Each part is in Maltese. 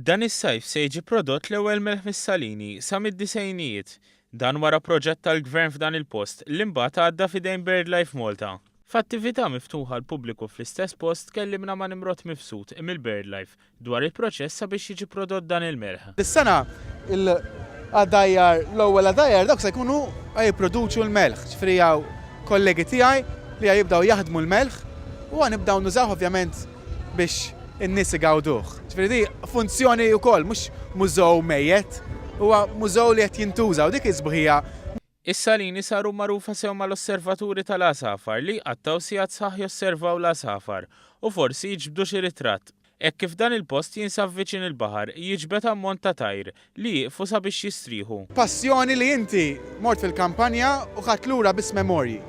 Dan is-sajf se jiġi prodott l-ewwel melħ mis-Salini sa mid-disejnijiet. Dan wara proġett tal-Gvern f'dan il-post li mbagħad għadda f'idejn BirdLife Malta. F'attività miftuħa l pubbliku fl-istess post kellimna ma' Nimrod Mifsud mill-BirdLife dwar il-proċess sabiex jiġi prodott dan il-melħ. Dis-sena l-ewwel għaddajjar dawk se jkunu jipproduċu l-melħ. Ġifieri hawn kollegi tiegħi li jibdew jaħdmu l-melħ u nibdew nużaw ovvjament biex in-nies igawduh. Ġifieri di funzjoni wkoll mhux mużew mejjed, huwa mużew li qed jintuża u dik iż-sbuħija. Is-Salini saru magħrufa sew mal-osservaturi tal-għasafar li qattaw sigħat sħaħ josservaw l-għasafar u forsi jiġbdu xi ritratt. Hekk kif dan il-post jinsab viċin il-baħar jiġbed ammont ta' tajr li jieqfu sabiex jistrieħu. Passjoni li inti mort fil-kampanja u ħadt lura biss memorji.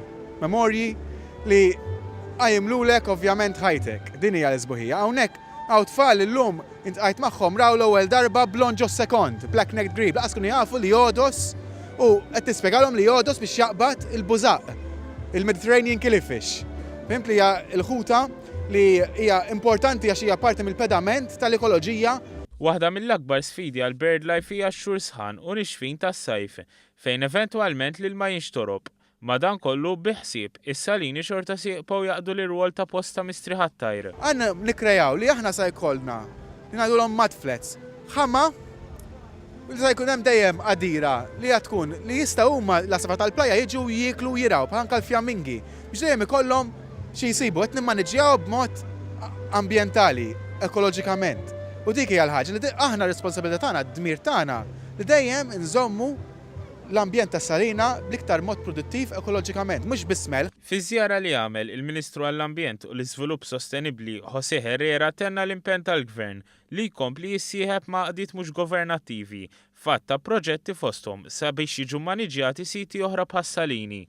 Memorji li għajimlulek ovvjament ħajtek. Din hija l-isbuħija. Hawnhekk hawn tfal illum intqajt magħhom raw l-ewwel darba blond ġo sekond, black-necked grebe, laqas kunu jafu li jodos u qed tispjegalhom li jodos biex jaqbad il-bużaq, il-Mediterranean killifish. Fimt li hija l-ħuta li hija importanti għax hija parti mill-pedament tal-ekoloġija. Waħda mill-akbar sfidi għal BirdLife hija x-xhur sħan u nixfin tas-sajf fejn eventwalment l-ilma jinxtorob. Madankollu biħsieb is-Salini xorta sieqpaw jaqdu l-irwol ta' posta mistriħat tajr. Għanna nikrejaw li aħna sa jkollna li ngħidulhom mud flats. Ħamma li sa jkun hemm dejjem qadira li tkun li jista' huma l-asfa tal-plajja jiġu jieklu jiraw bħanka l-fjammingi biex dejjem ikollhom xi jsibu qed nimmaniġġjaw b'mod ambjentali, ekoloġikament. U dik hija l-ħaġa li aħna responsabilità tagħna, d-dmir tagħna li dejjem nżommu l-ambjent tas Salina bl-iktar mod produttiv ekoloġikament, mhux bismel. Fi żjara li għamel il-Ministru għall-Ambjent u l-Iżvilupp Sostenibbli José Herrera tenna l-impenn tal-Gvern li jkompli jissieħeb ma' qdiet mhux governattivi fatt ta' proġetti fosthom sabiex jiġu maniġjati siti oħra bħas-Salini.